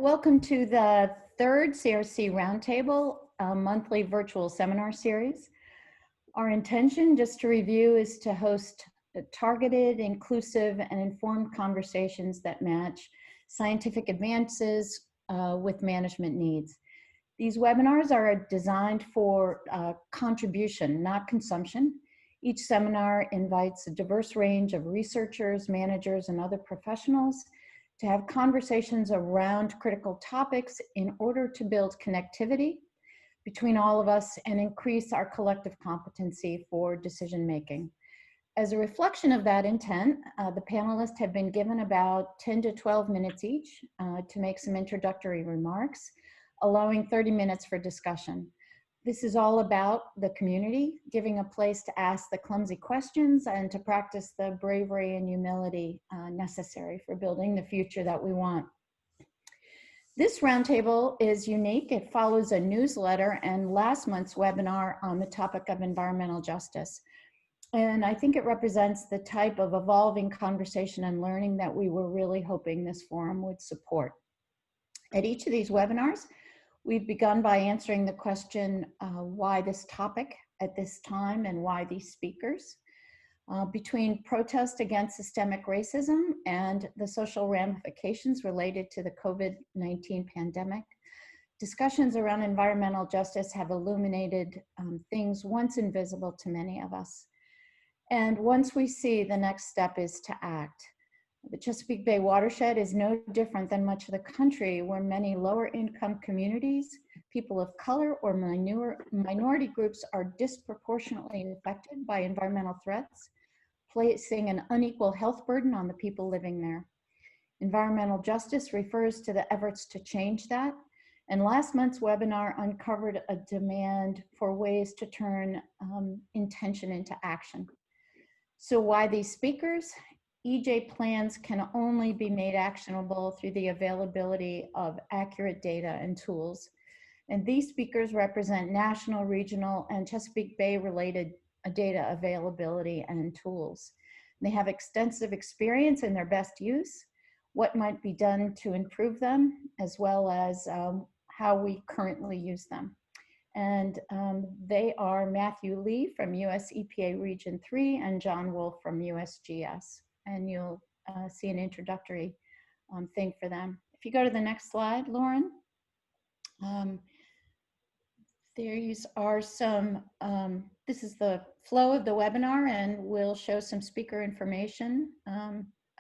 Welcome to the third CRC Roundtable, a monthly virtual seminar series. Our intention, just to review, is to host targeted, inclusive, and informed conversations that match scientific advances with management needs. These webinars are designed for contribution, not consumption. Each seminar invites a diverse range of researchers, managers, and other professionals to have conversations around critical topics in order to build connectivity between all of us and increase our collective competency for decision making. As a reflection of that intent, the panelists have been given about 10 to 12 minutes each to make some introductory remarks, allowing 30 minutes for discussion. This is all about the community, giving a place to ask the clumsy questions and to practice the bravery and humility necessary for building the future that we want. This roundtable is unique. It follows a newsletter and last month's webinar on the topic of environmental justice. And I think it represents the type of evolving conversation and learning that we were really hoping this forum would support. At each of these webinars, we've begun by answering the question, why this topic at this time and why these speakers? Between protest against systemic racism and the social ramifications related to the COVID-19 pandemic, discussions around environmental justice have illuminated things once invisible to many of us. And once we see, the next step is to act. The Chesapeake Bay watershed is no different than much of the country, where many lower income communities, people of color, or minority groups are disproportionately affected by environmental threats, placing an unequal health burden on the people living there. Environmental justice refers to the efforts to change that, and last month's webinar uncovered a demand for ways to turn intention into action. So why these speakers? EJ plans can only be made actionable through the availability of accurate data and tools. And these speakers represent national, regional, and Chesapeake Bay related data availability and tools. They have extensive experience in their best use, what might be done to improve them, as well as how we currently use them. And they are Matthew Lee from US EPA Region 3 and John Wolf from USGS. And you'll see an introductory thing for them. If you go to the next slide, Lauren, these are some, this is the flow of the webinar, and we'll show some speaker information.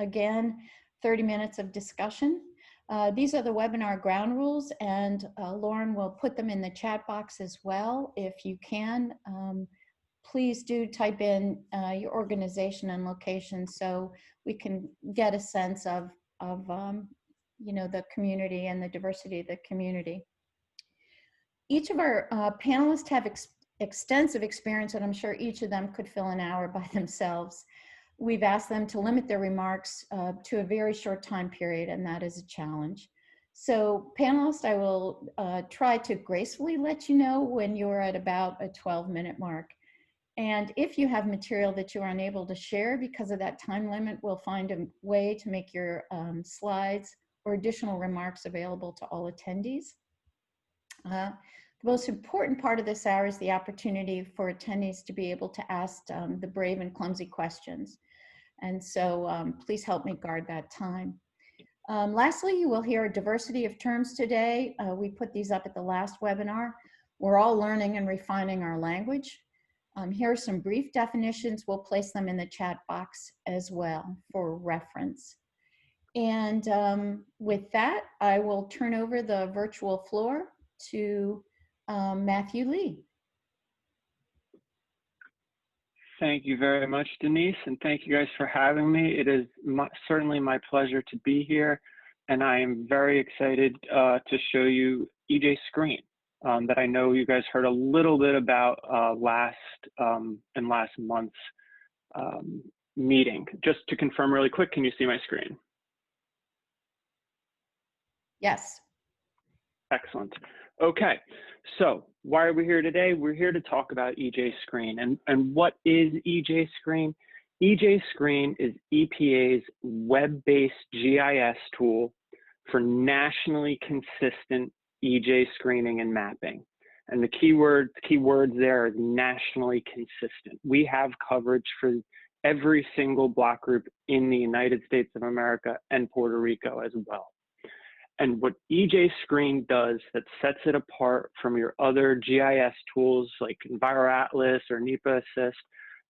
Again, 30 minutes of discussion. These are the webinar ground rules, and Lauren will put them in the chat box as well. If you can, please do type in your organization and location so we can get a sense of you know, the community and the diversity of the community. Each of our panelists have extensive experience, and I'm sure each of them could fill an hour by themselves. We've asked them to limit their remarks to a very short time period, and that is a challenge. So panelists, I will try to gracefully let you know when you're at about a 12-minute mark. And if you have material that you're unable to share because of that time limit, we'll find a way to make your slides or additional remarks available to all attendees. The most important part of this hour is the opportunity for attendees to be able to ask the brave and clumsy questions. And so please help me guard that time. Lastly, you will hear a diversity of terms today. We put these up at the last webinar. We're all learning and refining our language. Here are some brief definitions. We'll place them in the chat box as well for reference. And with that, I will turn over the virtual floor to Matthew Lee. Thank you very much, Denise, and thank you guys for having me. It is certainly my pleasure to be here, and I am very excited to show you EJSCREEN. That I know you guys heard a little bit about last month's meeting. Just to confirm really quick, can you see my screen? Yes. Excellent. Okay, so why are we here today? We're here to talk about EJSCREEN. And what is EJSCREEN? EJSCREEN is EPA's web-based GIS tool for nationally consistent EJ screening and mapping. And the keywords there is nationally consistent. We have coverage for every single block group in the United States of America and Puerto Rico as well. And what EJSCREEN does that sets it apart from your other GIS tools like EnviroAtlas or NEPA Assist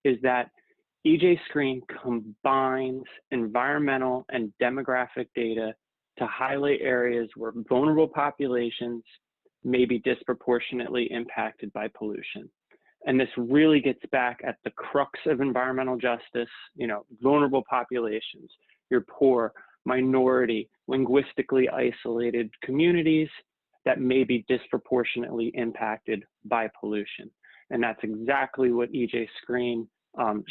is that EJSCREEN combines environmental and demographic data to highlight areas where vulnerable populations may be disproportionately impacted by pollution. And this really gets back at the crux of environmental justice, you know, vulnerable populations, your poor, minority, linguistically isolated communities that may be disproportionately impacted by pollution. And that's exactly what EJSCREEN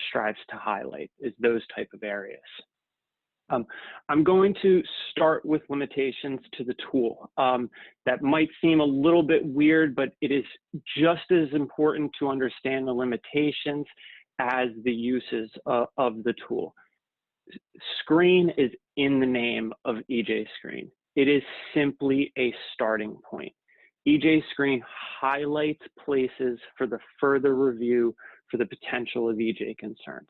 strives to highlight, is those type of areas. I'm going to start with limitations to the tool. That might seem a little bit weird, but it is just as important to understand the limitations as the uses of the tool. Screen is in the name of EJSCREEN. It is simply a starting point. EJSCREEN highlights places for the further review for the potential of EJ concerns,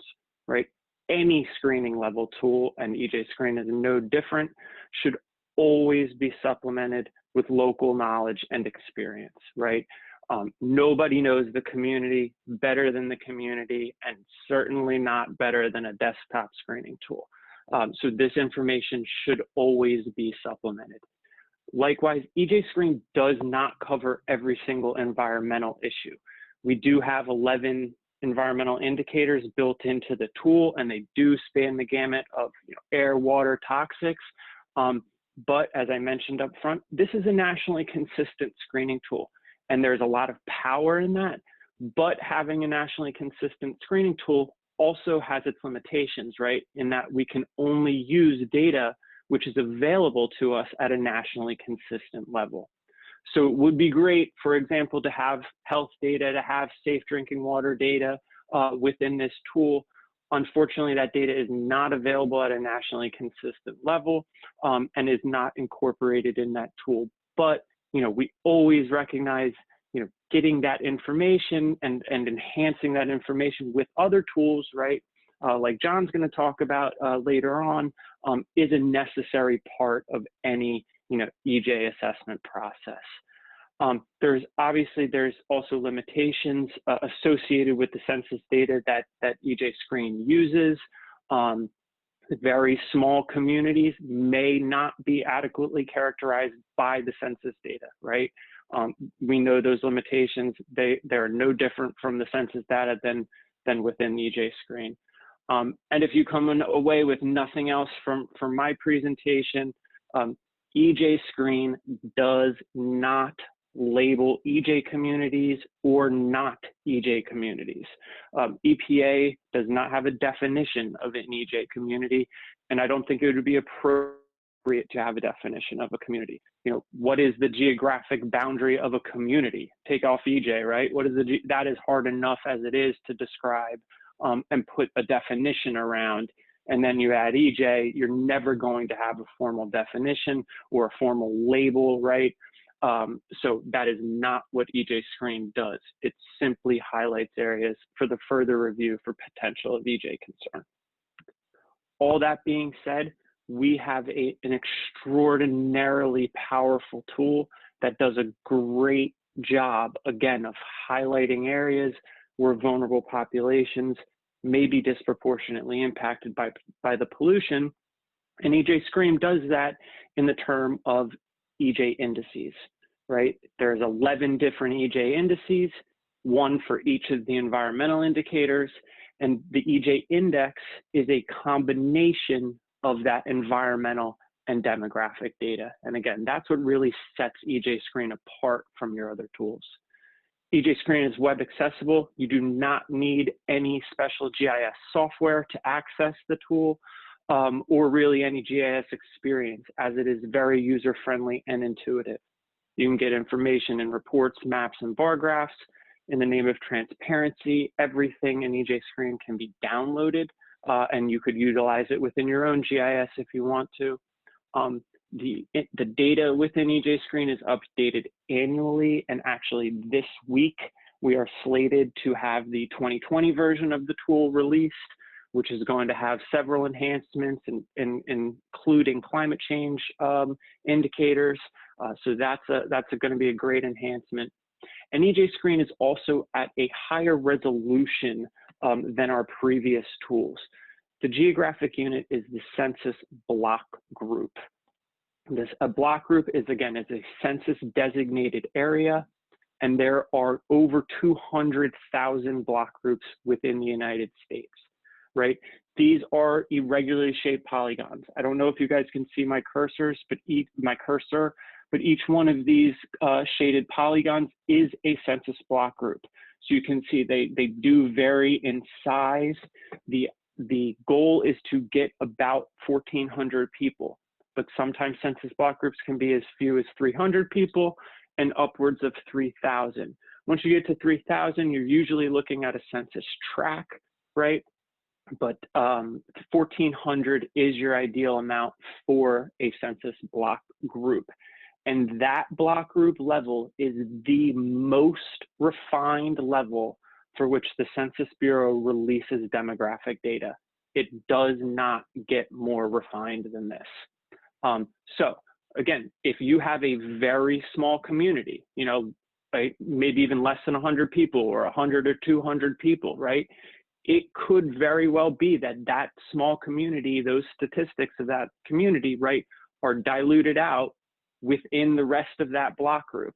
right? Any screening level tool, and EJSCREEN is no different, should always be supplemented with local knowledge and experience, right? Nobody knows the community better than the community, and certainly not better than a desktop screening tool. So this information should always be supplemented. Likewise, EJSCREEN does not cover every single environmental issue. We do have 11 environmental indicators built into the tool, and they do span the gamut of air, water, toxics. But as I mentioned up front, this is a nationally consistent screening tool, and there's a lot of power in that. But having a nationally consistent screening tool also has its limitations, right? In that we can only use data which is available to us at a nationally consistent level. So it would be great, for example, to have health data, to have safe drinking water data within this tool. Unfortunately, that data is not available at a nationally consistent level and is not incorporated in that tool. But we always recognize getting that information and enhancing that information with other tools, right? Like John's going to talk about later on, is a necessary part of any EJ assessment process. There's also limitations associated with the census data that EJSCREEN uses. Very small communities may not be adequately characterized by the census data, right? We know those limitations. They're no different from the census data than within EJSCREEN. And if you come away with nothing else from my presentation, EJSCREEN does not label EJ communities or not EJ communities. EPA does not have a definition of an EJ community, and I don't think it would be appropriate to have a definition of a community. What is the geographic boundary of a community? Take off EJ, right? That is hard enough as it is to describe and put a definition around, and then you add EJ, you're never going to have a formal definition or a formal label, right? So that is not what EJSCREEN does. It simply highlights areas for the further review for potential of EJ concern. All that being said, we have an extraordinarily powerful tool that does a great job, again, of highlighting areas where vulnerable populations may be disproportionately impacted by the pollution. And EJSCREEN does that in the term of EJ indices, right? There's 11 different EJ indices, one for each of the environmental indicators, and the EJ index is a combination of that environmental and demographic data. And again, that's what really sets EJSCREEN apart from your other tools. EJSCREEN is web accessible. You do not need any special GIS software to access the tool or really any GIS experience, as it is very user-friendly and intuitive. You can get information in reports, maps, and bar graphs. In the name of transparency, everything in EJSCREEN can be downloaded and you could utilize it within your own GIS if you want to. the data within EJScreen is updated annually, and actually this week we are slated to have the 2020 version of the tool released, which is going to have several enhancements, including climate change indicators. So that's going to be a great enhancement. And EJScreen is also at a higher resolution than our previous tools. The geographic unit is the census block group. A block group is, again, is a census designated area, and there are over 200,000 block groups within the United States, right? These are irregularly shaped polygons. I don't know if you guys can see my cursors, but each one of these shaded polygons is a census block group. So you can see they do vary in size. The goal is to get about 1,400 people, but sometimes census block groups can be as few as 300 people and upwards of 3,000. Once you get to 3,000, you're usually looking at a census tract, right? But 1,400 is your ideal amount for a census block group. And that block group level is the most refined level for which the Census Bureau releases demographic data. It does not get more refined than this. So again, if you have a very small community, you know, right, maybe even less than 100 people or 100 or 200 people, right? It could very well be that that small community, those statistics of that community, right, are diluted out within the rest of that block group.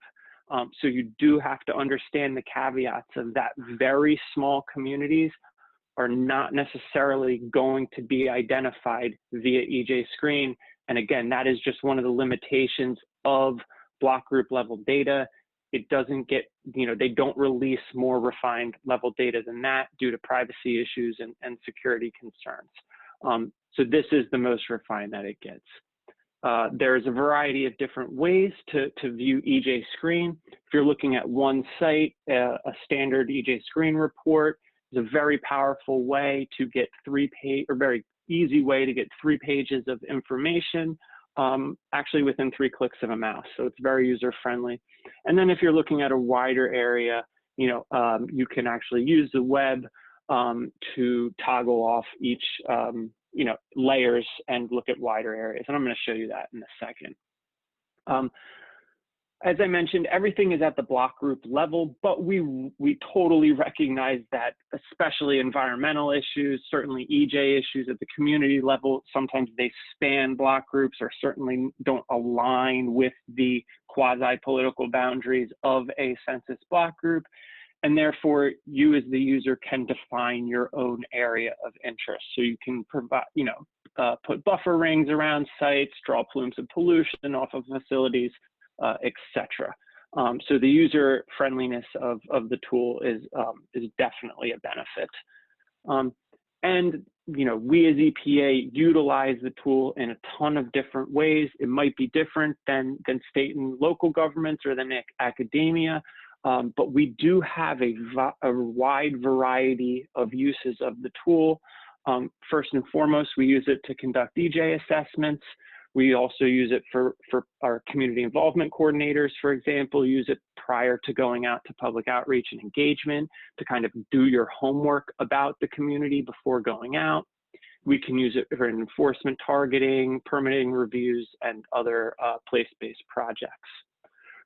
So you do have to understand the caveats of that. Very small communities are not necessarily going to be identified via EJScreen. And again, that is just one of the limitations of block group level data. It doesn't get, you know, they don't release more refined level data than that due to privacy issues and security concerns. So this is the most refined that it gets. There's a variety of different ways to view EJScreen. If you're looking at one site, a standard EJScreen report is a very powerful way to get very easy way to get 3 pages of information, actually within 3 clicks of a mouse. So it's very user friendly. And then if you're looking at a wider area, you know, you can actually use the web to toggle off each you know, layers and look at wider areas. And I'm going to show you that in a second. As I mentioned, everything is at the block group level, but we totally recognize that, especially environmental issues, certainly EJ issues at the community level, sometimes they span block groups or certainly don't align with the quasi-political boundaries of a census block group. And therefore, you as the user can define your own area of interest. So you can provide, you know, put buffer rings around sites, draw plumes of pollution off of facilities, etc. So the user friendliness of the tool is definitely a benefit. And you know, we as EPA utilize the tool in a ton of different ways. It might be different than state and local governments or than academia. But we do have a wide variety of uses of the tool. First and foremost, we use it to conduct EJ assessments. We also use it for our community involvement coordinators, for example, use it prior to going out to public outreach and engagement to kind of do your homework about the community before going out. We can use it for enforcement targeting, permitting reviews, and other place-based projects.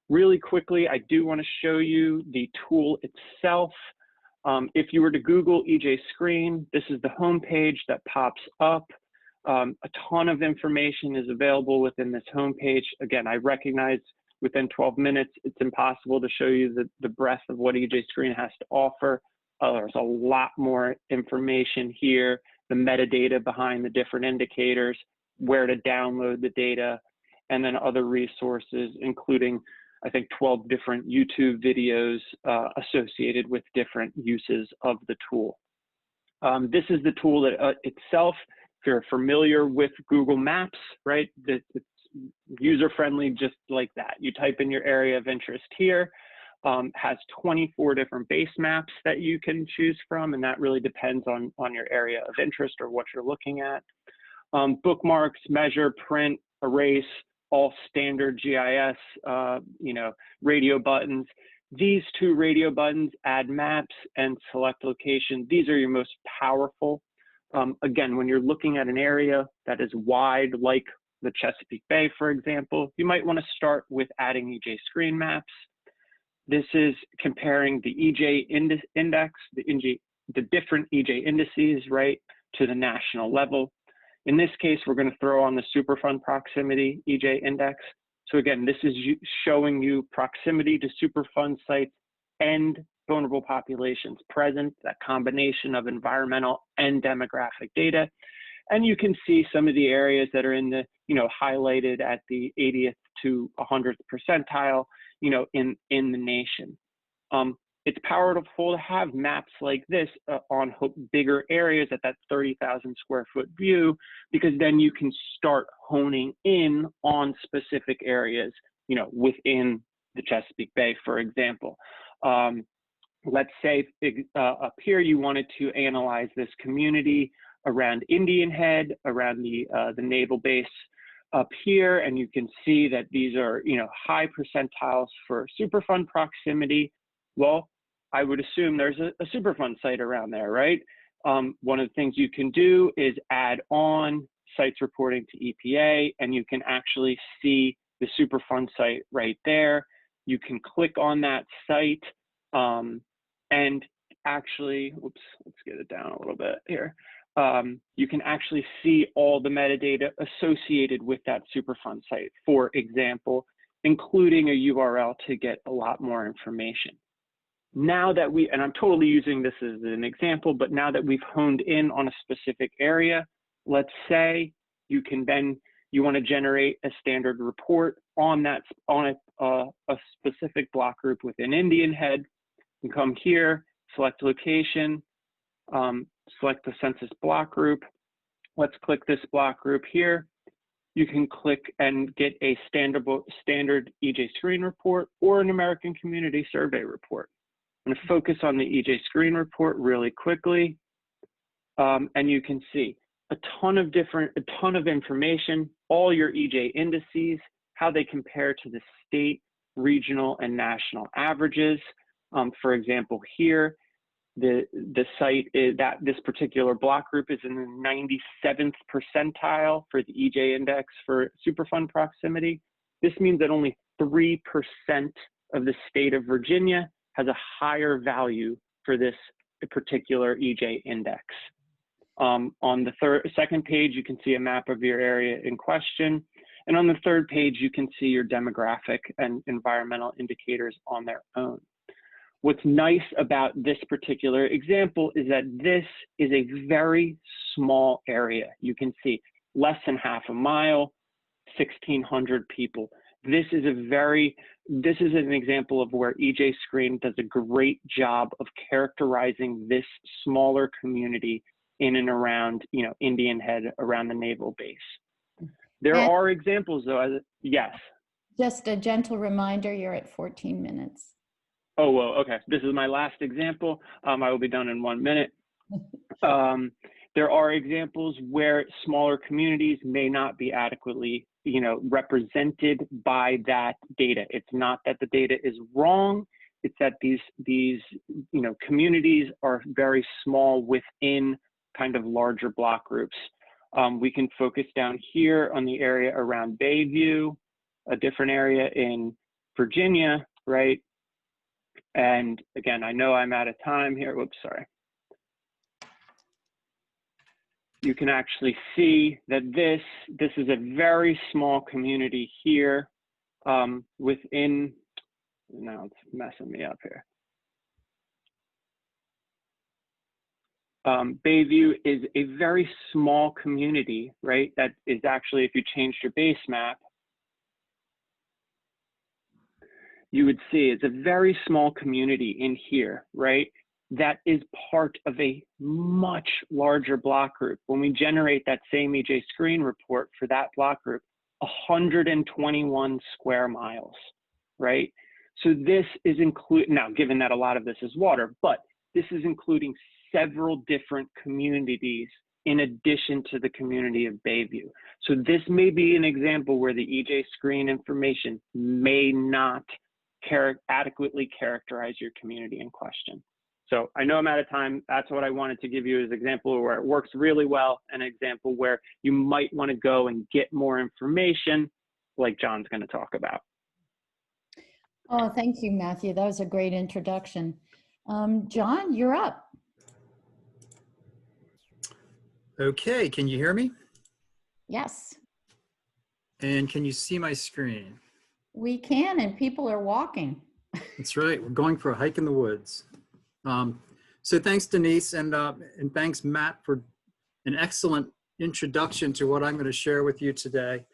Really quickly, I do want to show you the tool itself. If you were to Google EJScreen, this is the homepage that pops up. A ton of information is available within this homepage. Again, I recognize within 12 minutes, it's impossible to show you the breadth of what EJScreen has to offer. There's a lot more information here, the metadata behind the different indicators, where to download the data, and then other resources, including I think 12 different YouTube videos associated with different uses of the tool. This is the tool that itself, if you're familiar with Google Maps, right? It's user-friendly just like that. You type in your area of interest here, has 24 different base maps that you can choose from, and that really depends on your area of interest or what you're looking at. Bookmarks, measure, print, erase, all standard GIS, radio buttons. These two radio buttons, add maps and select location, these are your most powerful. Again, when you're looking at an area that is wide, like the Chesapeake Bay, for example, you might want to start with adding EJSCREEN maps. This is comparing the EJ index, the different EJ indices, right, to the national level. In this case, we're going to throw on the Superfund proximity EJ index. So again, this is showing you proximity to Superfund sites and vulnerable populations present, that combination of environmental and demographic data. And you can see some of the areas that are in the, highlighted at the 80th to 100th percentile, in the nation. It's powerful to have maps like this on bigger areas at that 30,000 square foot view, because then you can start honing in on specific areas, within the Chesapeake Bay, for example. Let's say up here you wanted to analyze this community around Indian Head, around the naval base up here, and you can see that these are, high percentiles for Superfund proximity. Well, I would assume there's a Superfund site around there, right? One of the things you can do is add on sites reporting to EPA, and you can actually see the Superfund site right there. You can click on that site and actually, oops, let's get it down a little bit here. You can actually see all the metadata associated with that Superfund site, for example, including a URL to get a lot more information. Now that and I'm totally using this as an example, but now that we've honed in on a specific area, let's say you want to generate a standard report on that, on a specific block group within Indian Head. You can come here, select location, select the census block group. Let's click this block group here. You can click and get a standard EJSCREEN report or an American Community Survey report. I'm going to focus on the EJSCREEN report really quickly. And you can see a ton of information, all your EJ indices, how they compare to the state, regional, and national averages. For example, here, the site is that this particular block group is in the 97th percentile for the EJ index for Superfund proximity. This means that only 3% of the state of Virginia has a higher value for this particular EJ index. On the second page, you can see a map of your area in question. And on the third page, you can see your demographic and environmental indicators on their own. What's nice about this particular example is that this is a very small area. You can see less than half a mile, 1,600 people. This is an example of where EJSCREEN does a great job of characterizing this smaller community in and around, Indian Head, around the naval base. There are examples though, yes. Just a gentle reminder, you're at 14 minutes. Oh, well, okay. This is my last example. I will be done in 1 minute. There are examples where smaller communities may not be adequately, represented by that data. It's not that the data is wrong. It's that these communities are very small within kind of larger block groups. We can focus down here on the area around Bayview, a different area in Virginia, right? And again, I know I'm out of time here. Whoops, sorry. You can actually see that this is a very small community here within, now it's messing me up here. Bayview is a very small community, right? That is actually, if you changed your base map, you would see it's a very small community in here, right? That is part of a much larger block group. When we generate that same EJSCREEN report for that block group, 121 square miles, right? So this is now given that a lot of this is water, but this is including several different communities in addition to the community of Bayview. So this may be an example where the EJSCREEN information may not adequately characterize your community in question. So I know I'm out of time. That's what I wanted to give you as an example where it works really well, an example where you might want to go and get more information like John's going to talk about. Oh, thank you, Matthew. That was a great introduction. John, you're up. Okay, can you hear me? Yes, And can you see my screen? we can, and people are walking. That's right, we're going for a hike in the woods. So thanks, Denise, and thanks, Matt, for an excellent introduction to what I'm going to share with you today.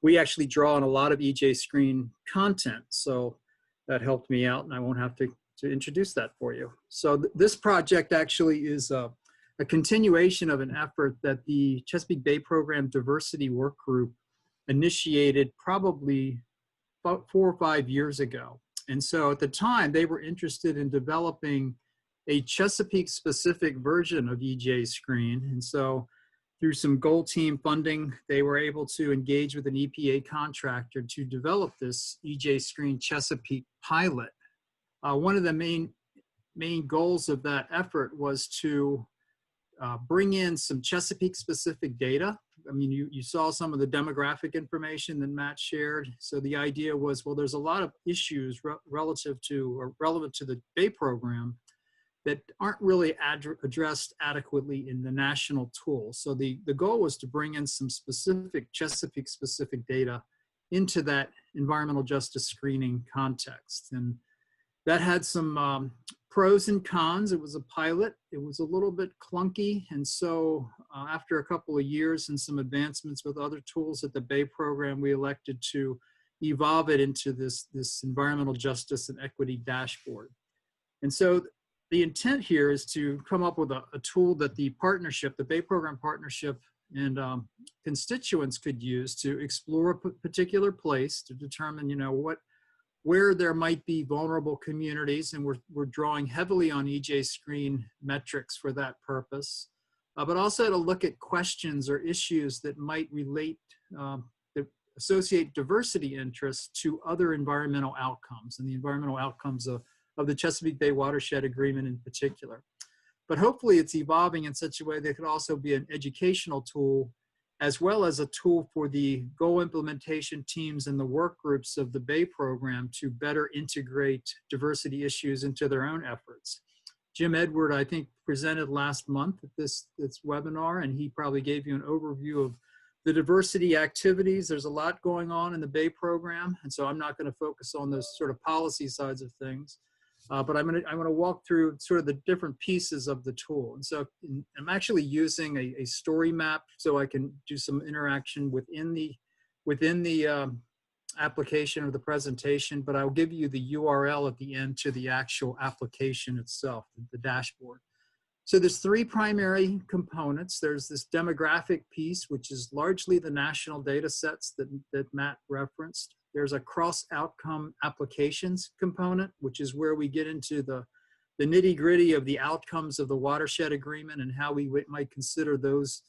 We actually draw on a lot of EJSCREEN content, so that helped me out, and I won't have to introduce that for you. So this project actually is a continuation of an effort that the Chesapeake Bay Program Diversity Work Group initiated probably about 4 or 5 years ago. And so at the time, they were interested in developing a Chesapeake-specific version of EJSCREEN. And so through some goal team funding, they were able to engage with an EPA contractor to develop this EJSCREEN Chesapeake pilot. One of the main goals of that effort was to bring in some Chesapeake-specific data. I mean, you saw some of the demographic information that Matt shared. So the idea was, well, there's a lot of issues relative to or relevant to the Bay program that aren't really addressed adequately in the national tool. So the goal was to bring in some specific Chesapeake-specific data into that environmental justice screening context. And that had some pros and cons. It was a pilot. It was a little bit clunky. And so after a couple of years and some advancements with other tools at the Bay program, we elected to evolve it into this environmental justice and equity dashboard. And so the intent here is to come up with a tool that the partnership, the Bay program partnership, and constituents could use to explore a particular place to determine, where there might be vulnerable communities, and we're drawing heavily on EJSCREEN metrics for that purpose, but also to look at questions or issues that might relate, that associate diversity interests to other environmental outcomes, and the environmental outcomes of the Chesapeake Bay Watershed Agreement in particular. But hopefully it's evolving in such a way that it could also be an educational tool, as well as a tool for the goal implementation teams and the work groups of the Bay program to better integrate diversity issues into their own efforts. Jim Edward, I think, presented last month at this webinar, and he probably gave you an overview of the diversity activities. There's a lot going on in the Bay program, and so I'm not going to focus on those sort of policy sides of things. But I'm going to walk through sort of the different pieces of the tool. And so I'm actually using a story map so I can do some interaction within the application or the presentation, but I'll give you the URL at the end to the actual application itself, the dashboard. So there's 3 primary components. There's this demographic piece, which is largely the national data sets that Matt referenced. There's a cross-outcome applications component, which is where we get into the nitty-gritty of the outcomes of the watershed agreement and how we might consider those,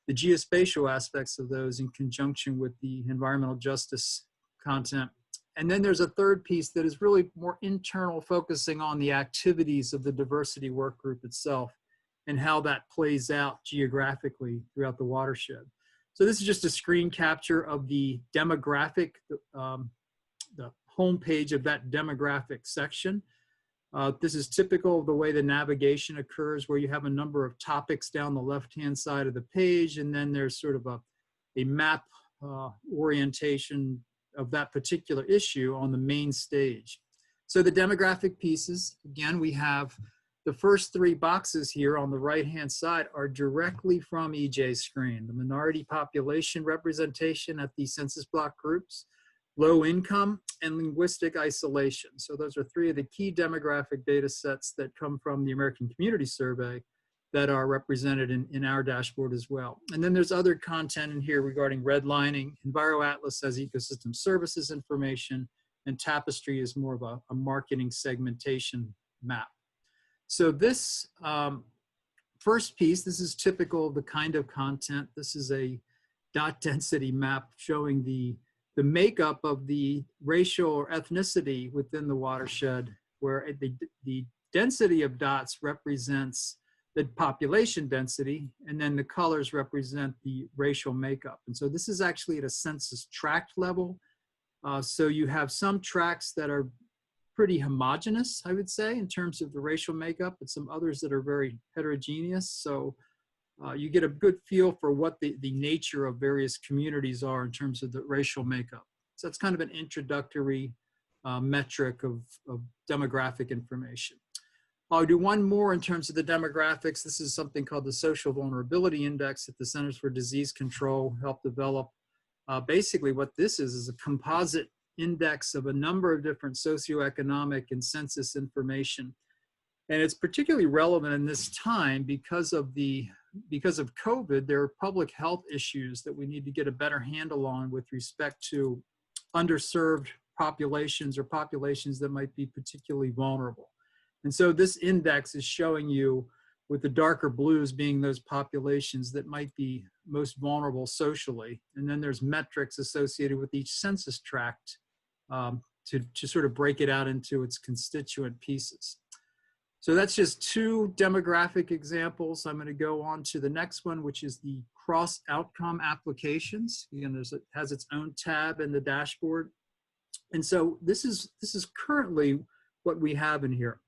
the geospatial aspects of those in conjunction with the environmental justice content. And then there's a third piece that is really more internal, focusing on the activities of the diversity work group itself and how that plays out geographically throughout the watershed. So this is just a screen capture of the demographic, the homepage of that demographic section. This is typical of the way the navigation occurs, where you have a number of topics down the left-hand side of the page, and then there's sort of a map orientation of that particular issue on the main stage. So the demographic pieces, again, we have the first 3 boxes here on the right-hand side are directly from EJSCREEN, the minority population representation at the census block groups, low income, and linguistic isolation. So those are 3 of the key demographic data sets that come from the American Community Survey that are represented in our dashboard as well. And then there's other content in here regarding redlining. EnviroAtlas has ecosystem services information, and Tapestry is more of a marketing segmentation map. So this first piece, this is typical of the kind of content. This is a dot density map showing the makeup of the racial or ethnicity within the watershed, where the density of dots represents the population density, and then the colors represent the racial makeup. And so this is actually at a census tract level. So you have some tracts that are pretty homogeneous, I would say, in terms of the racial makeup, but some others that are very heterogeneous. So you get a good feel for what the nature of various communities are in terms of the racial makeup. So that's kind of an introductory metric of demographic information. I'll do one more in terms of the demographics. This is something called the Social Vulnerability Index that the Centers for Disease Control helped develop. Basically what this is a composite index of a number of different socioeconomic and census information. And it's particularly relevant in this time because of COVID. There are public health issues that we need to get a better handle on with respect to underserved populations or populations that might be particularly vulnerable. And so this index is showing you, with the darker blues being those populations that might be most vulnerable socially. And then there's metrics associated with each census tract to sort of break it out into its constituent pieces. So that's just two demographic examples. I'm going to go on to the next one, which is the cross outcome applications. Again, it has its own tab in the dashboard. And so this is currently what we have in here.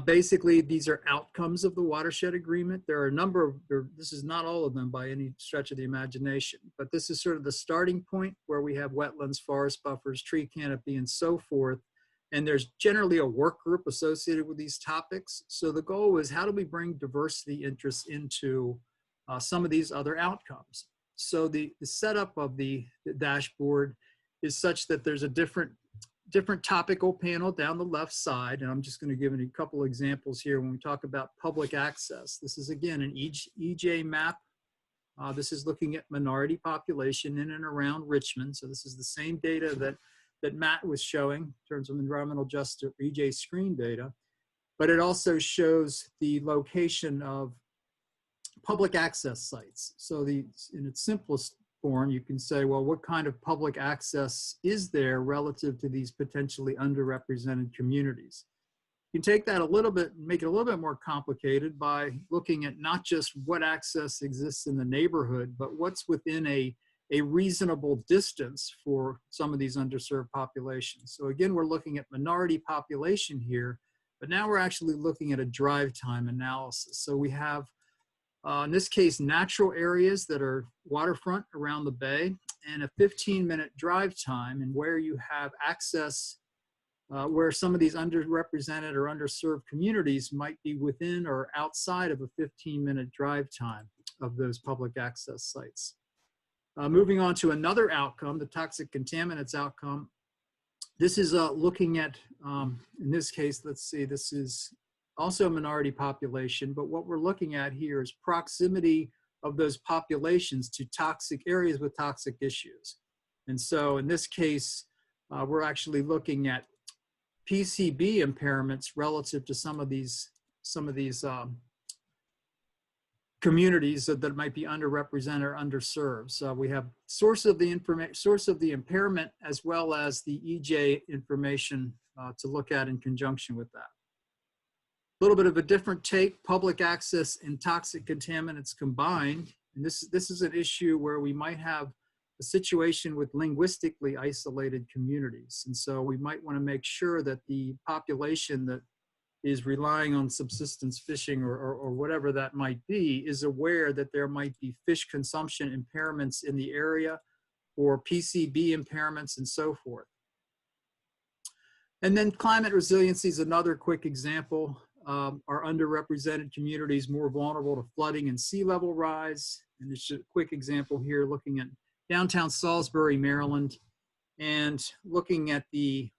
Basically, these are outcomes of the watershed agreement. There are a number of, this is not all of them by any stretch of the imagination, but this is sort of the starting point where we have wetlands, forest buffers, tree canopy, and so forth. And there's generally a work group associated with these topics. So the goal is, how do we bring diversity interests into some of these other outcomes? So the setup of the dashboard is such that there's a different topical panel down the left side. And I'm just going to give you a couple examples here when we talk about public access. This is, again, an EJ map. This is looking at minority population in and around Richmond. So this is the same data that Matt was showing in terms of environmental justice EJSCREEN data, but it also shows the location of public access sites. So in its simplest form, you can say, well, what kind of public access is there relative to these potentially underrepresented communities? You can take that a little bit, make it a little bit more complicated by looking at not just what access exists in the neighborhood, but what's within a reasonable distance for some of these underserved populations. So again, we're looking at minority population here, but now we're actually looking at a drive time analysis. So we have, in this case, natural areas that are waterfront around the bay, and a 15-minute drive time, and where you have access, where some of these underrepresented or underserved communities might be within or outside of a 15-minute drive time of those public access sites. Moving on to another outcome, the toxic contaminants outcome. This is looking at, in this case, let's see, this is also a minority population, but what we're looking at here is proximity of those populations to toxic areas with toxic issues. And so in this case, we're actually looking at PCB impairments relative to some of these communities that might be underrepresented or underserved. So we have source of the impairment, as well as the EJ information to look at in conjunction with that. A little bit of a different take, public access and toxic contaminants combined. And this is an issue where we might have a situation with linguistically isolated communities. And so we might want to make sure that the population that is relying on subsistence fishing or whatever that might be is aware that there might be fish consumption impairments in the area, or PCB impairments, and so forth. And then climate resiliency is another quick example. Are underrepresented communities more vulnerable to flooding and sea level rise? And it's a quick example here looking at downtown Salisbury, Maryland, and looking at the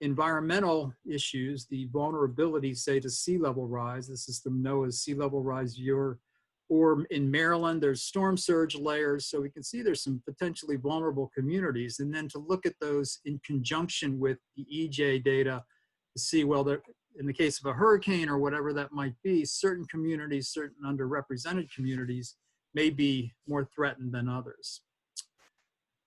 environmental issues, the vulnerability, say, to sea level rise. This is from NOAA's sea level rise viewer. Or in Maryland, there's storm surge layers. So we can see there's some potentially vulnerable communities. And then to look at those in conjunction with the EJ data to see, well, in the case of a hurricane or whatever that might be, certain communities, certain underrepresented communities may be more threatened than others.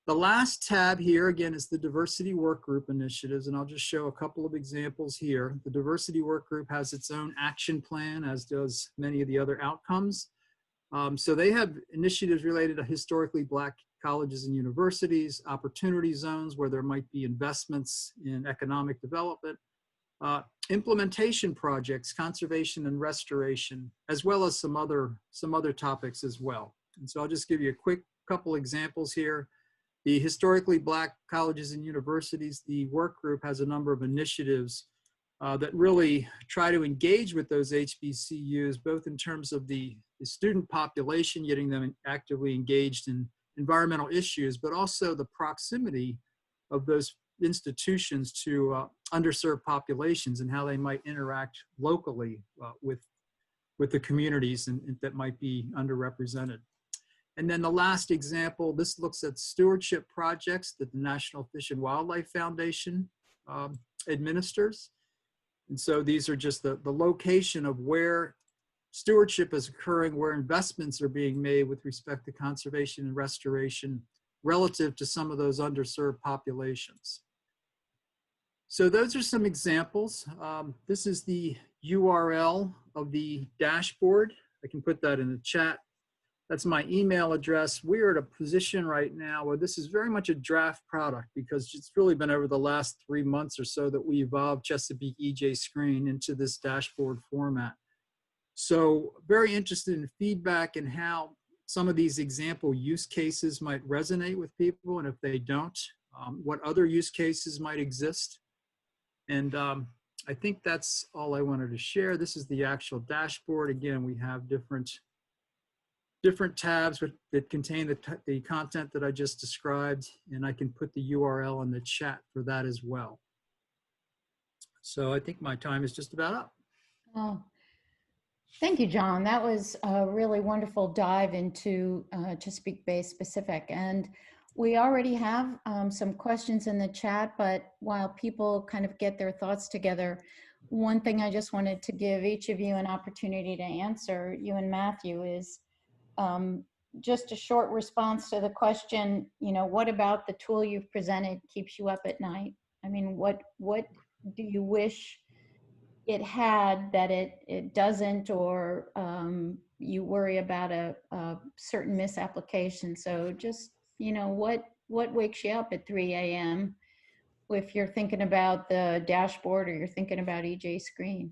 The last tab here, again, is the Diversity Work Group initiatives, and I'll just show a couple of examples here. The Diversity Work Group has its own action plan, as does many of the other outcomes. So they have initiatives related to historically Black colleges and universities, opportunity zones where there might be investments in economic development, implementation projects, conservation and restoration, as well as some other topics as well. And so I'll just give you a quick couple examples here. The historically Black colleges and universities, the work group has a number of initiatives that really try to engage with those HBCUs, both in terms of the student population, getting them actively engaged in environmental issues, but also the proximity of those institutions to underserved populations and how they might interact locally with the communities that might be underrepresented. And then the last example, this looks at stewardship projects that the National Fish and Wildlife Foundation administers. And so these are just the location of where stewardship is occurring, where investments are being made with respect to conservation and restoration relative to some of those underserved populations. So those are some examples. This is the URL of the dashboard. I can put that in the chat. That's my email address. We're at a position right now where this is very much a draft product because it's really been over the last 3 months or so that we evolved Chesapeake EJSCREEN into this dashboard format. So very interested in feedback and how some of these example use cases might resonate with people, and if they don't, what other use cases might exist. And I think that's all I wanted to share. This is the actual dashboard. Again, we have different tabs that contain the content that I just described, and I can put the URL in the chat for that as well. So I think my time is just about up. Oh, thank you, John. That was a really wonderful dive into Chesapeake Bay specific. And we already have some questions in the chat, but while people kind of get their thoughts together, one thing I just wanted to give each of you an opportunity to answer, you and Matthew, is just a short response to the question, you know, what about the tool you've presented keeps you up at night? I mean, what do you wish it had that it doesn't, or you worry about a certain misapplication? So just, you know, what wakes you up at 3 a.m. if you're thinking about the dashboard or you're thinking about EJSCREEN?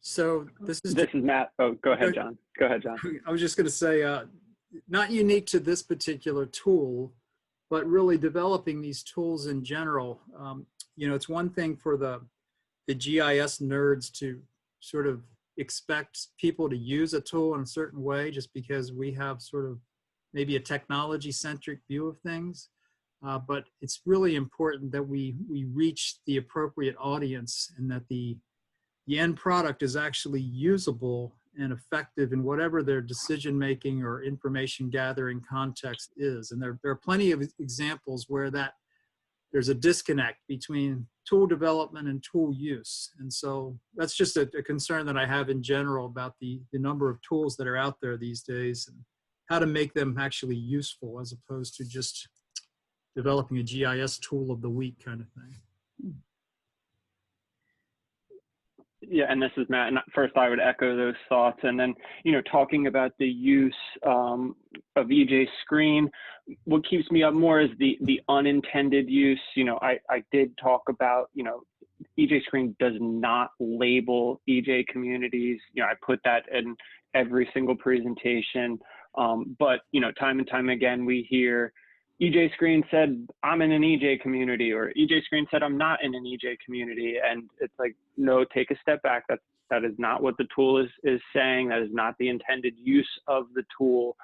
So this is Matt. Oh, go ahead, John. Go ahead, John. I was just going to say, not unique to this particular tool, but really developing these tools in general. You know, it's one thing for the GIS nerds to sort of expect people to use a tool in a certain way just because we have sort of maybe a technology-centric view of things. But it's really important that we reach the appropriate audience and that the end product is actually usable and effective in whatever their decision-making or information gathering context is. And there are plenty of examples where there's a disconnect between tool development and tool use. And so that's just a concern that I have in general about the number of tools that are out there these days and how to make them actually useful as opposed to just developing a GIS tool of the week kind of thing. Yeah, and this is Matt. And first, I would echo those thoughts. And then, you know, talking about the use of EJSCREEN, what keeps me up more is the unintended use. You know, I did talk about, you know, EJSCREEN does not label EJ communities. You know, I put that in every single presentation. But, you know, time and time again, we hear EJSCREEN said, I'm in an EJ community, or EJSCREEN said, I'm not in an EJ community. And it's like, no, take a step back. That is not what the tool is saying. That is not the intended use of the tool.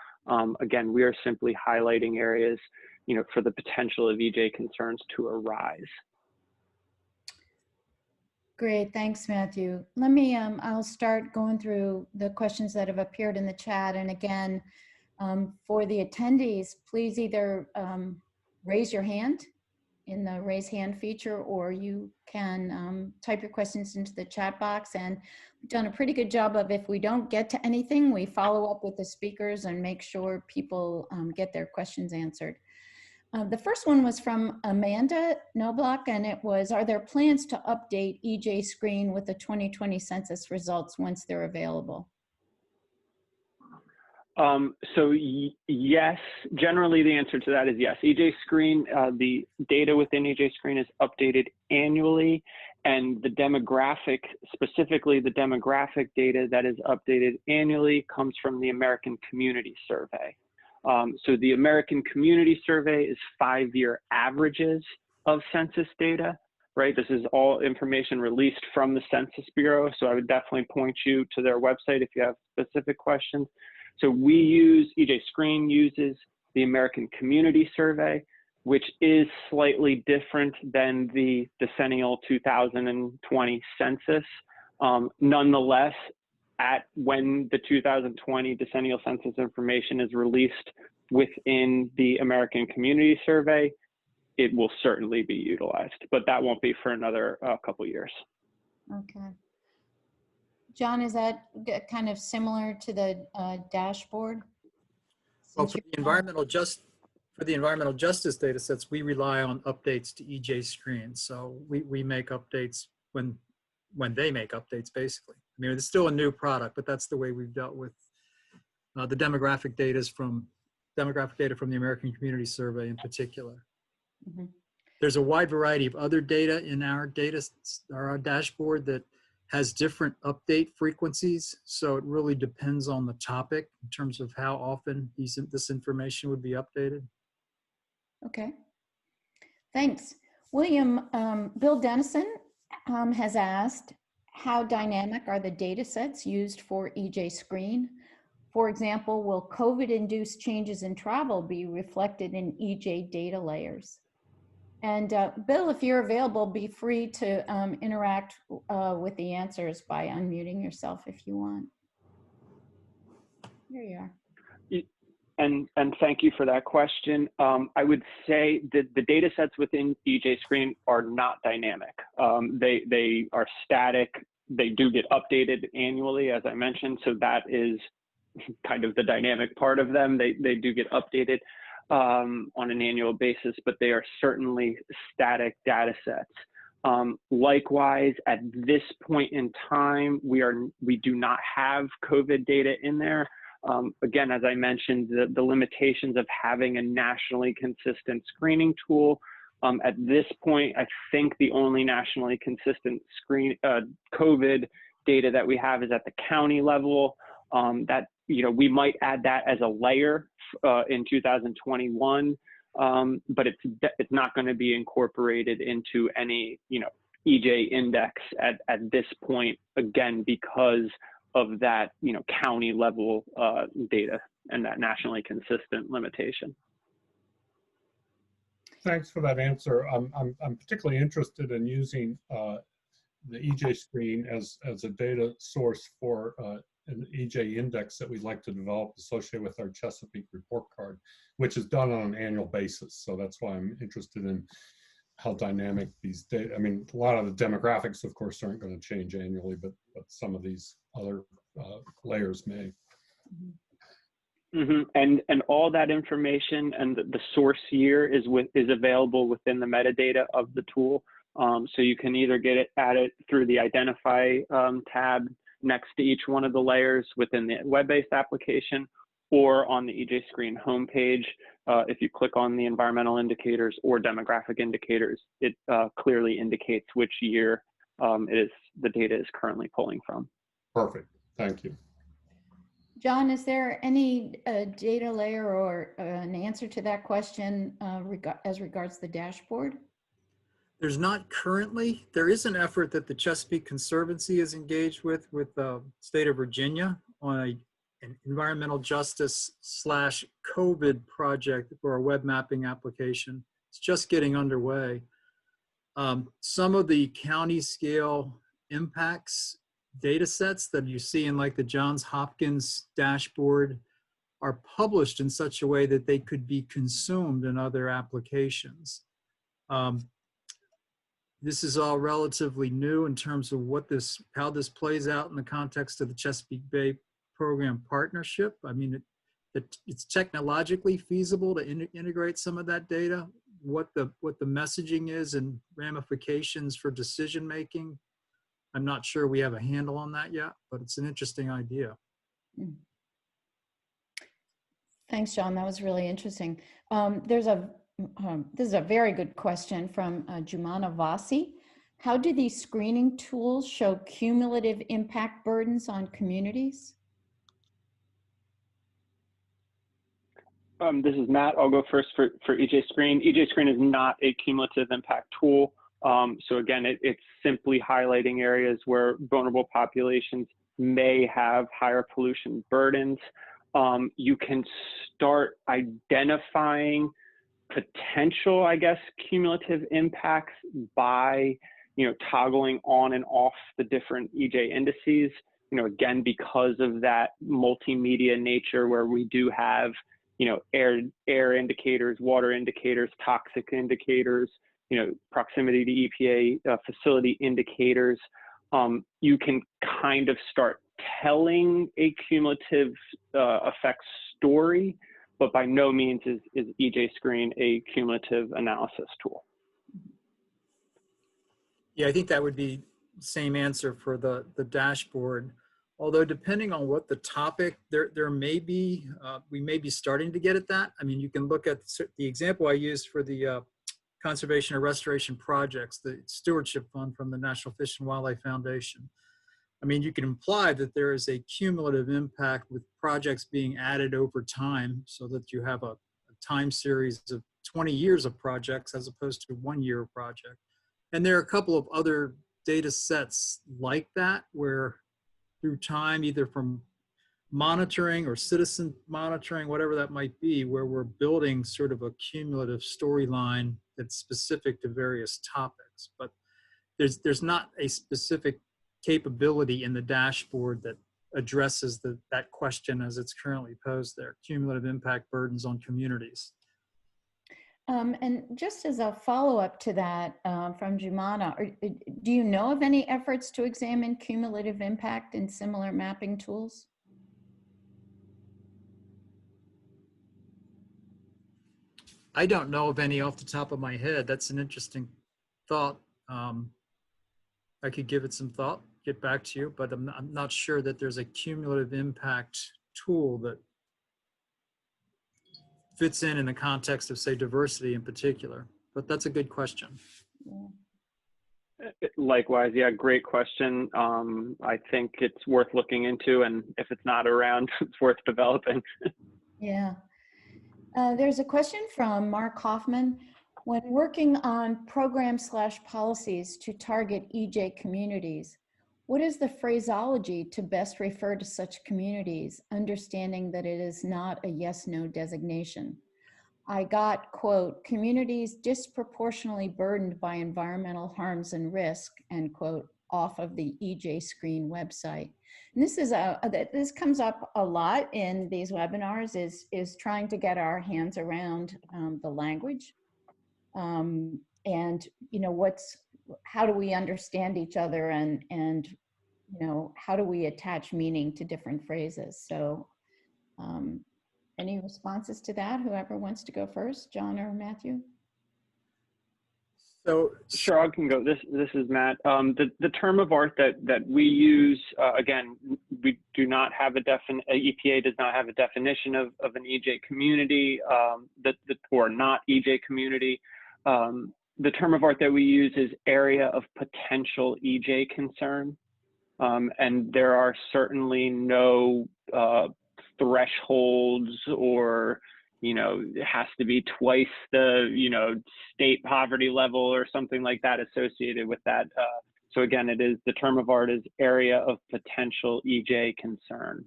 Again, we are simply highlighting areas, you know, for the potential of EJ concerns to arise. Great, thanks, Matthew. Let me, I'll start going through the questions that have appeared in the chat. And again, for the attendees, please either raise your hand in the raise hand feature, or you can type your questions into the chat box. And we've done a pretty good job of, if we don't get to anything, we follow up with the speakers and make sure people get their questions answered. The first one was from Amanda Noblock, and it was, are there plans to update EJSCREEN with the 2020 census results once they're available? Yes, generally the answer to that is yes. EJSCREEN, the data within EJSCREEN is updated annually, and the demographic, specifically the demographic data that is updated annually, comes from the American Community Survey. So the American Community Survey is 5-year averages of census data, right? This is all information released from the Census Bureau, so I would definitely point you to their website if you have specific questions. So we use, EJSCREEN uses the American Community Survey, which is slightly different than the decennial 2020 census. Nonetheless, when the 2020 decennial census information is released within the American Community Survey, it will certainly be utilized, but that won't be for another couple years. Okay. John, is that kind of similar to the dashboard? Well, for the environmental justice data sets, we rely on updates to EJSCREEN. So we make updates when they make updates, basically. I mean, it's still a new product, but that's the way we've dealt with the demographic data from the American Community Survey in particular. Mm-hmm. There's a wide variety of other data in our dashboard that has different update frequencies. So it really depends on the topic in terms of how often this information would be updated. Okay, thanks. William, Bill Dennison has asked, how dynamic are the data sets used for EJSCREEN? For example, will COVID-induced changes in travel be reflected in EJ data layers? And Bill, if you're available, be free to interact with the answers by unmuting yourself if you want. There you are. And thank you for that question. I would say that the data sets within EJSCREEN are not dynamic. They are static. They do get updated annually, as I mentioned, so that is kind of the dynamic part of them. They do get updated on an annual basis, but they are certainly static data sets. Likewise, at this point in time, we do not have COVID data in there. Again, as I mentioned, the limitations of having a nationally consistent screening tool. At this point, I think the only nationally consistent COVID data that we have is at the county level. That, we might add that as a layer in 2021, but it's not going to be incorporated into any EJ index at this point, again, because of that county level data and that nationally consistent limitation. Thanks for that answer. I'm particularly interested in using the EJSCREEN as a data source for an EJ index that we'd like to develop associated with our Chesapeake report card, which is done on an annual basis. So that's why I'm interested in how dynamic these data. I mean, a lot of the demographics, of course, aren't going to change annually, but some of these other layers may. Mm-hmm. And all that information and the source year is available within the metadata of the tool. So you can either get it added through the Identify tab next to each one of the layers within the web-based application, or on the EJSCREEN homepage. If you click on the environmental indicators or demographic indicators, it clearly indicates which year the data is currently pulling from. Perfect. Thank you. John, is there any data layer or an answer to that question as regards the dashboard? There's not currently. There is an effort that the Chesapeake Conservancy is engaged with the state of Virginia on an environmental justice / COVID project for a web mapping application. It's just getting underway. Some of the county scale impacts data sets that you see in like the Johns Hopkins dashboard are published in such a way that they could be consumed in other applications. This is all relatively new in terms of how this plays out in the context of the Chesapeake Bay Program partnership. I mean, it's technologically feasible to integrate some of that data. What the messaging is and ramifications for decision making, I'm not sure we have a handle on that yet, but it's an interesting idea. Thanks, John. That was really interesting. This is a very good question from Jumana Vasi. How do these screening tools show cumulative impact burdens on communities? This is Matt. I'll go first for EJSCREEN. EJSCREEN is not a cumulative impact tool. So again, it's simply highlighting areas where vulnerable populations may have higher pollution burdens. You can start identifying potential, I guess, cumulative impacts by, toggling on and off the different EJ indices. Again, because of that multimedia nature where we do have, air indicators, water indicators, toxic indicators, proximity to EPA facility indicators, you can kind of start telling a cumulative effects story, but by no means is EJSCREEN a cumulative analysis tool. Yeah, I think that would be the same answer for the dashboard. Although depending on what the topic, there may be, we may be starting to get at that. I mean, you can look at the example I used for the conservation and restoration projects, the stewardship fund from the National Fish and Wildlife Foundation. I mean, you can imply that there is a cumulative impact with projects being added over time so that you have a time series of 20 years of projects as opposed to 1 year project. And there are a couple of other data sets like that where through time, either from monitoring or citizen monitoring, whatever that might be, where we're building sort of a cumulative storyline that's specific to various topics. But there's not a specific capability in the dashboard that addresses that question as it's currently posed there, cumulative impact burdens on communities. And just as a follow-up to that from Jumana, do you know of any efforts to examine cumulative impact in similar mapping tools? I don't know of any off the top of my head. That's an interesting thought. I could give it some thought, get back to you, but I'm not sure that there's a cumulative impact tool that fits in the context of, say, diversity in particular. But that's a good question. Yeah. Likewise, yeah, great question. I think it's worth looking into, and if it's not around, it's worth developing. Yeah. There's a question from Mark Hoffman. When working on programs/policies to target EJ communities, what is the phraseology to best refer to such communities, understanding that it is not a yes/no designation? I got, quote, communities disproportionately burdened by environmental harms and risk, end quote, off of the EJSCREEN website. And this comes up a lot in these webinars, is trying to get our hands around the language. And how do we understand each other, and how do we attach meaning to different phrases? So any responses to that? Whoever wants to go first, John or Matthew? So sure, I can go. This is Matt. The term of art that we use, again, we do not have EPA does not have a definition of an EJ community or not EJ community. The term of art that we use is area of potential EJ concern. And there are certainly no thresholds or, it has to be twice the, state poverty level or something like that associated with that. So again, the term of art is area of potential EJ concern.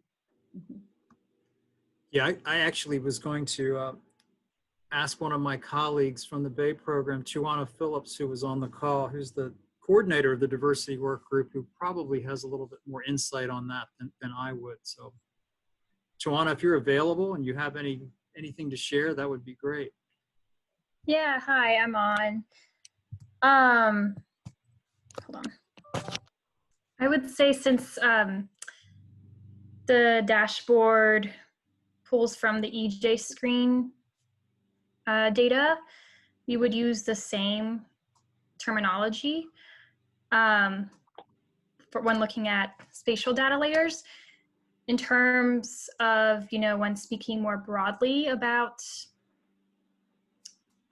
Yeah, I actually was going to ask one of my colleagues from the Bay Program, Chuana Phillips, who was on the call, who's the coordinator of the diversity work group, who probably has a little bit more insight on that than I would. So Chuana, if you're available and you have anything to share, that would be great. Yeah, hi, I'm on. Hold on. I would say since the dashboard pulls from the EJSCREEN data, we would use the same terminology for when looking at spatial data layers. In terms of, when speaking more broadly about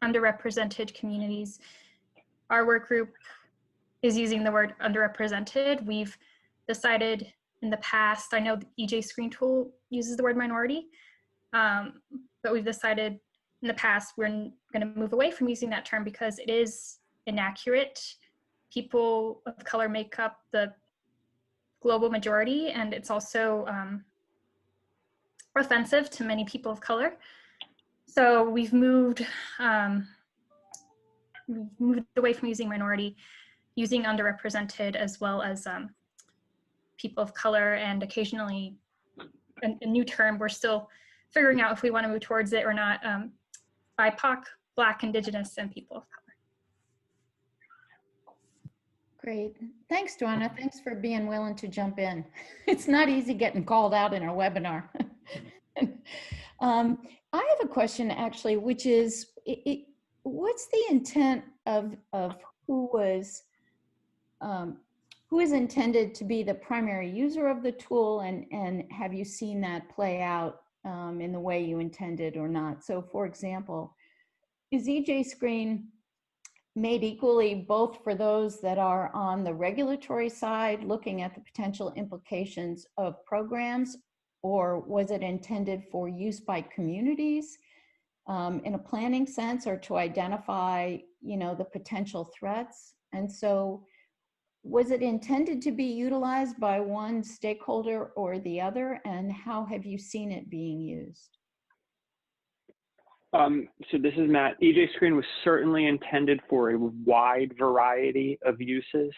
underrepresented communities, our work group is using the word underrepresented. We've decided in the past, I know the EJSCREEN tool uses the word minority, but we've decided in the past we're going to move away from using that term because it is inaccurate. People of color make up the global majority, and it's also offensive to many people of color. So we've moved away from using minority, using underrepresented, as well as people of color, and occasionally a new term we're still figuring out if we want to move towards it or not, BIPOC, Black, Indigenous, and people of color. Great. Thanks, Joanna. Thanks for being willing to jump in. It's not easy getting called out in our webinar. I have a question actually, which is, what's the intent of who is intended to be the primary user of the tool, and have you seen that play out in the way you intended or not? So for example, is EJSCREEN made equally both for those that are on the regulatory side looking at the potential implications of programs, or was it intended for use by communities in a planning sense, or to identify, the potential threats? And so was it intended to be utilized by one stakeholder or the other, and how have you seen it being used? So this is Matt. EJSCREEN was certainly intended for a wide variety of uses.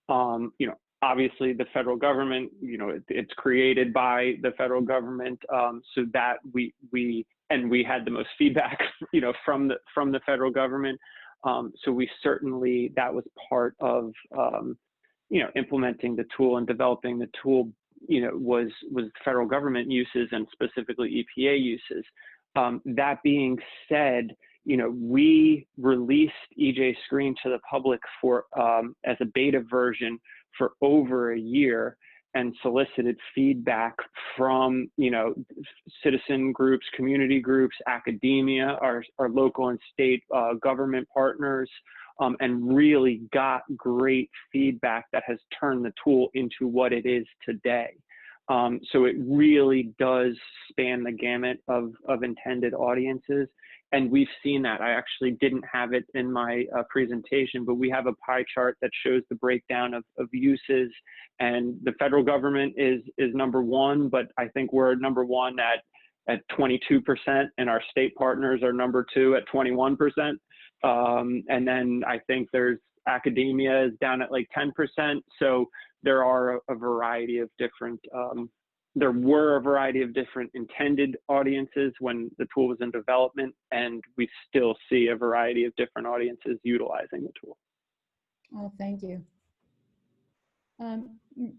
Obviously the federal government, it's created by the federal government, so that we had the most feedback, from the federal government. So we certainly, that was part of, implementing the tool and developing the tool, was federal government uses and specifically EPA uses. That being said, we released EJSCREEN to the public for as a beta version for over a year, and solicited feedback from citizen groups, community groups, academia, our local and state government partners, and really got great feedback that has turned the tool into what it is today. So it really does span the gamut of intended audiences. And we've seen that. I actually didn't have it in my presentation, but we have a pie chart that shows the breakdown of uses. And the federal government is number one, but I think we're number one at 22%, and our state partners are number two at 21%. And then I think there's academia is down at like 10%. So there are a variety of different, there were a variety of different intended audiences when the tool was in development, and we still see a variety of different audiences utilizing the tool. Oh, thank you.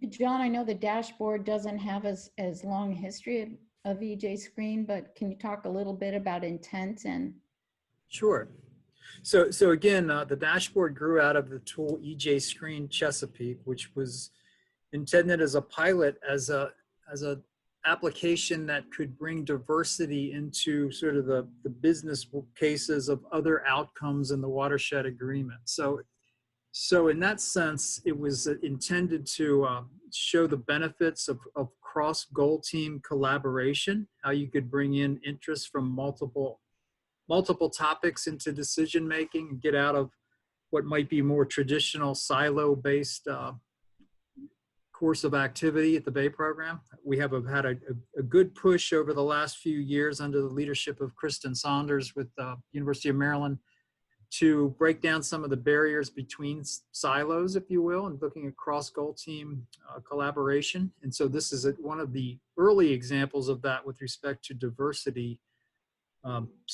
John, I know the dashboard doesn't have as long a history of EJSCREEN, but can you talk a little bit about intent and? Sure. So again, the dashboard grew out of the tool EJSCREEN Chesapeake, which was intended as a pilot, as a application that could bring diversity into sort of the business cases of other outcomes in the watershed agreement. So in that sense, it was intended to show the benefits of cross-goal team collaboration, how you could bring in interest from multiple topics into decision making and get out of what might be more traditional silo-based course of activity at the Bay Program. We have had a good push over the last few years under the leadership of Kristen Saunders with the University of Maryland to break down some of the barriers between silos, if you will, and looking at cross-goal team collaboration. And so this is one of the early examples of that with respect to diversity,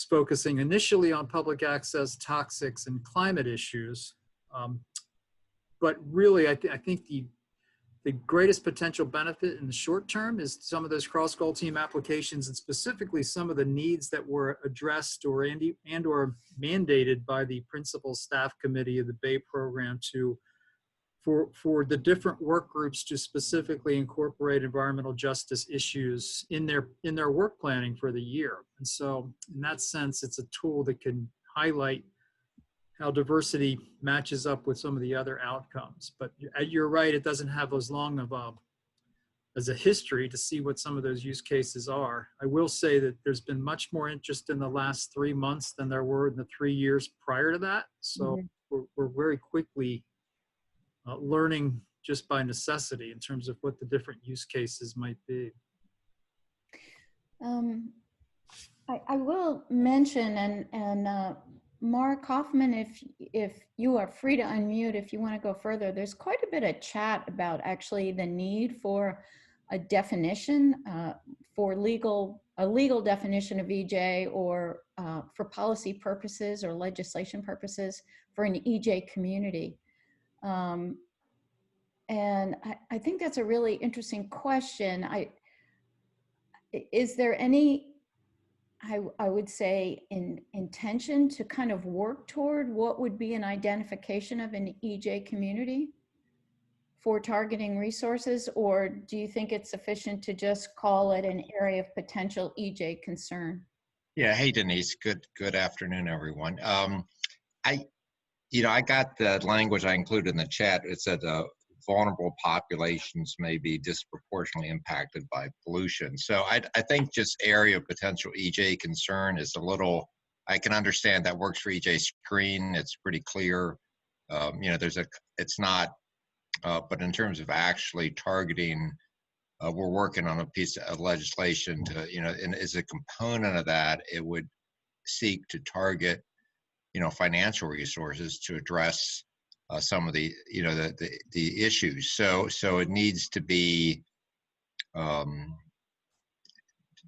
focusing initially on public access, toxics, and climate issues, But really, I think the greatest potential benefit in the short term is some of those cross-goal team applications, and specifically some of the needs that were addressed or mandated by the principal staff committee of the Bay Program for the different work groups to specifically incorporate environmental justice issues in their work planning for the year. And so in that sense, it's a tool that can highlight how diversity matches up with some of the other outcomes. But you're right, it doesn't have as long of as a history to see what some of those use cases are. I will say that there's been much more interest in the last 3 months than there were in the 3 years prior to that. So we're very quickly learning just by necessity in terms of what the different use cases might be. I will mention, and Mark Hoffman, if you are free to unmute, if you want to go further, there's quite a bit of chat about actually the need for a definition for a legal definition of EJ, or for policy purposes or legislation purposes for an EJ community. And I think that's a really interesting question. Is there any, I would say, intention to kind of work toward what would be an identification of an EJ community for targeting resources, or do you think it's sufficient to just call it an area of potential EJ concern? Yeah, hey Denise, good afternoon, everyone. I got the language I included in the chat. It said vulnerable populations may be disproportionately impacted by pollution. So I think just area of potential EJ concern is a little, I can understand that works for EJSCREEN. It's pretty clear. It's not, but in terms of actually targeting, we're working on a piece of legislation to, and as a component of that, it would seek to target, financial resources to address some of the, the issues. So it needs to be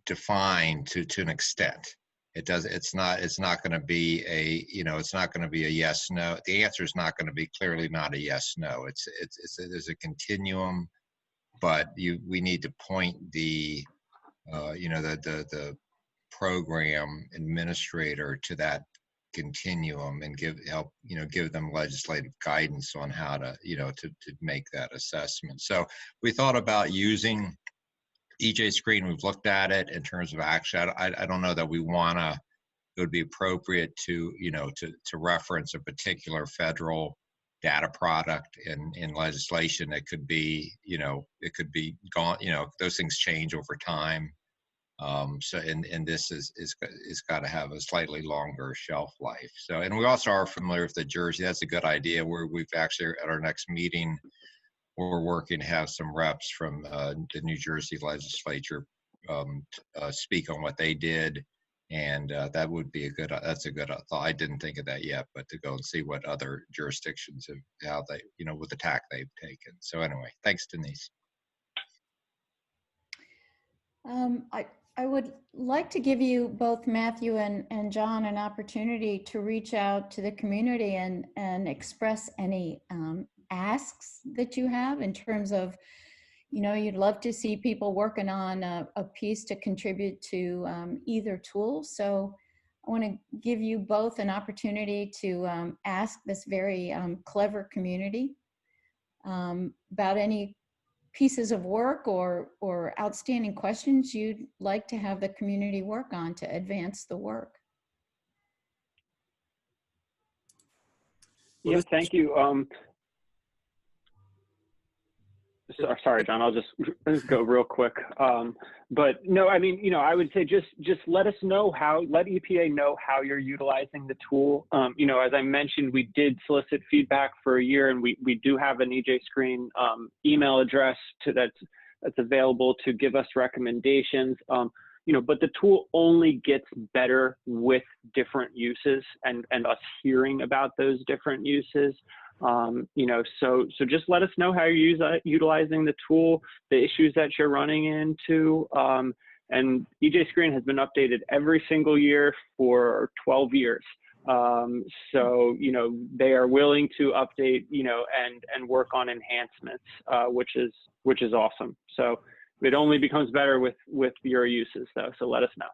defined to an extent. It's not going to be a, it's not going to be a yes, no. The answer is not going to be clearly not a yes, no. There's a continuum, but we need to point the, the program administrator to that continuum and give them legislative guidance on how to, to make that assessment. So we thought about using EJSCREEN. We've looked at it in terms of action. I don't know that we it would be appropriate to, to reference a particular federal data product in legislation. It could be, it could be gone, those things change over time. And this is got to have a slightly longer shelf life. So, and we also are familiar with the Jersey. That's a good idea. Where we've actually at our next meeting, we're working to have some reps from the New Jersey legislature speak on what they did, and that would be that's a good thought. I didn't think of that yet, but to go and see what other jurisdictions have, how they, with the tack they've taken. So anyway, thanks, Denise. I would like to give you both, Matthew and John, an opportunity to reach out to the community and express any asks that you have in terms of, you'd love to see people working on a piece to contribute to either tool. So I want to give you both an opportunity to ask this very clever community about any pieces of work or outstanding questions you'd like to have the community work on to advance the work. Yeah, thank you. Sorry, John, I'll just go real quick. But no, I mean, I would say just let us know let EPA know how you're utilizing the tool. As I mentioned, we did solicit feedback for a year, and we do have an EJSCREEN email address that's available to give us recommendations. But the tool only gets better with different uses and us hearing about those different uses. So just let us know how you're utilizing the tool, the issues that you're running into. And EJSCREEN has been updated every single year for 12 years. So, you know, they are willing to update, you know, and work on enhancements, which is awesome. So it only becomes better with your uses though. So let us know.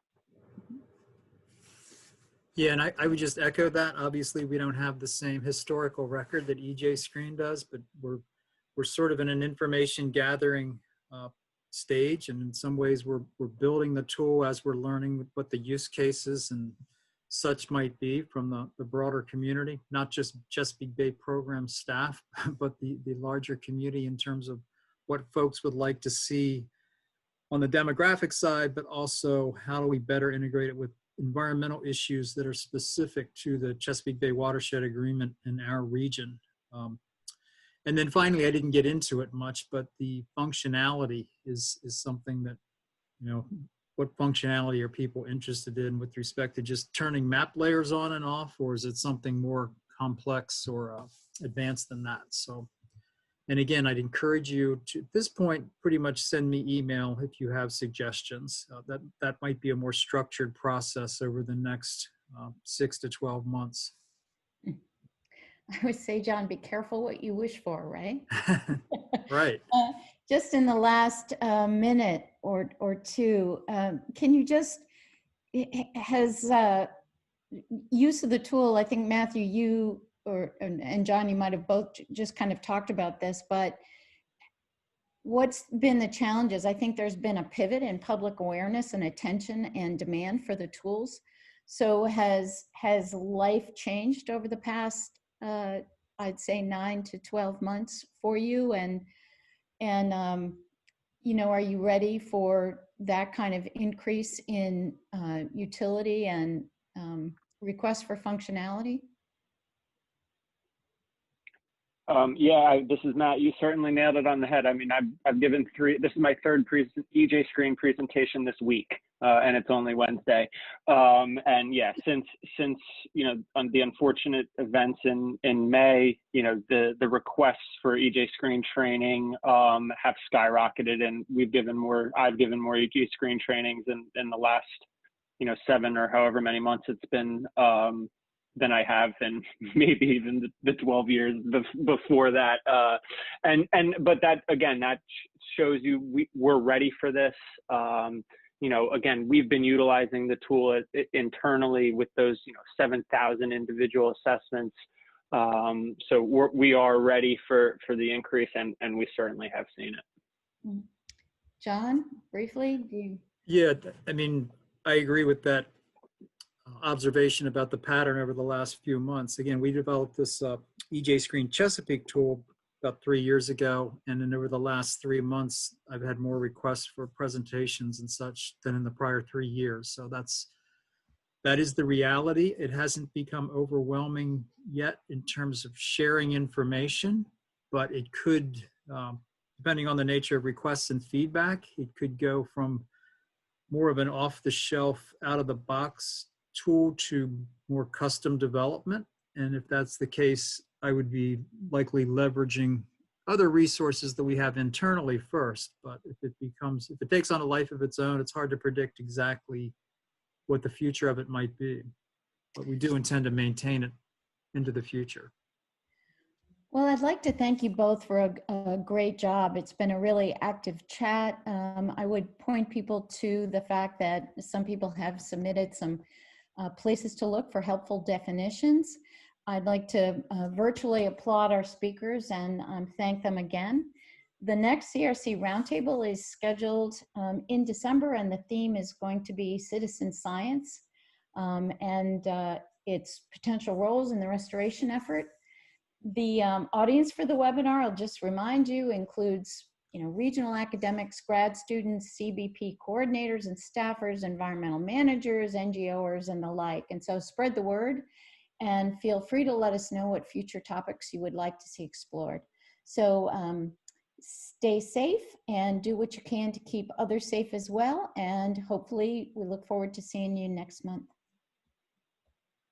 Yeah, and I would just echo that. Obviously, we don't have the same historical record that EJScreen does, but we're sort of in an information gathering stage, and in some ways we're building the tool as we're learning what the use cases and such might be from the broader community, not just Chesapeake Bay Program staff, but the larger community in terms of what folks would like to see on the demographic side, but also how do we better integrate it with environmental issues that are specific to the Chesapeake Bay Watershed Agreement in our region. And then finally, I didn't get into it much, but the functionality is something that, you know, what functionality are people interested in with respect to just turning map layers on and off, or is it something more complex or advanced than that? So, and again, I'd encourage you to, at this point, pretty much send me email if you have suggestions. That might be a more structured process over the next 6 to 12 months. I would say, John, be careful what you wish for, right? Right. Just in the last minute or two, can you just, has use of the tool, I think Matthew, you and John, you might have both just kind of talked about this, but what's been the challenges? I think there's been a pivot in public awareness and attention and demand for the tools. So has life changed over the past, I'd say 9 to 12 months for you? And you know, are you ready for that kind of increase in utility and requests for functionality? Yeah, this is Matt. You certainly nailed it on the head. I mean, I've given this is my third EJScreen presentation this week, and it's only Wednesday. And yeah, since you know, on the unfortunate events in May, you know, the requests for EJScreen training have skyrocketed, and I've given more EJScreen trainings in the last, you know, 7 or however many months it's been. Than I have in maybe even the 12 years before that. But that, again, that shows you we're ready for this. You know, again, we've been utilizing the tool internally with those, you know, 7,000 individual assessments. So we are ready for the increase, and we certainly have seen it. John, briefly, Yeah, I mean, I agree with that observation about the pattern over the last few months. Again, we developed this EJScreen Chesapeake tool about 3 years ago, and then over the last 3 months, I've had more requests for presentations and such than in the prior 3 years. So that is the reality. It hasn't become overwhelming yet in terms of sharing information, but it could, depending on the nature of requests and feedback, it could go from more of an off-the-shelf, out-of-the-box tool to more custom development. And if that's the case, I would be likely leveraging other resources that we have internally first. But if it takes on a life of its own, it's hard to predict exactly what the future of it might be. But we do intend to maintain it into the future. well, I'd like to thank you both for a great job. It's been a really active chat. I would point people to the fact that some people have submitted some places to look for helpful definitions. I'd like to virtually applaud our speakers and thank them again. The next CRC Roundtable is scheduled in December, and the theme is going to be citizen science and its potential roles in the restoration effort. The audience for the webinar, I'll just remind you, includes, you know, regional academics, grad students, CBP coordinators and staffers, environmental managers, NGOers, and the like. And so spread the word and feel free to let us know what future topics you would like to see explored. So stay safe and do what you can to keep others safe as well. And hopefully we look forward to seeing you next month.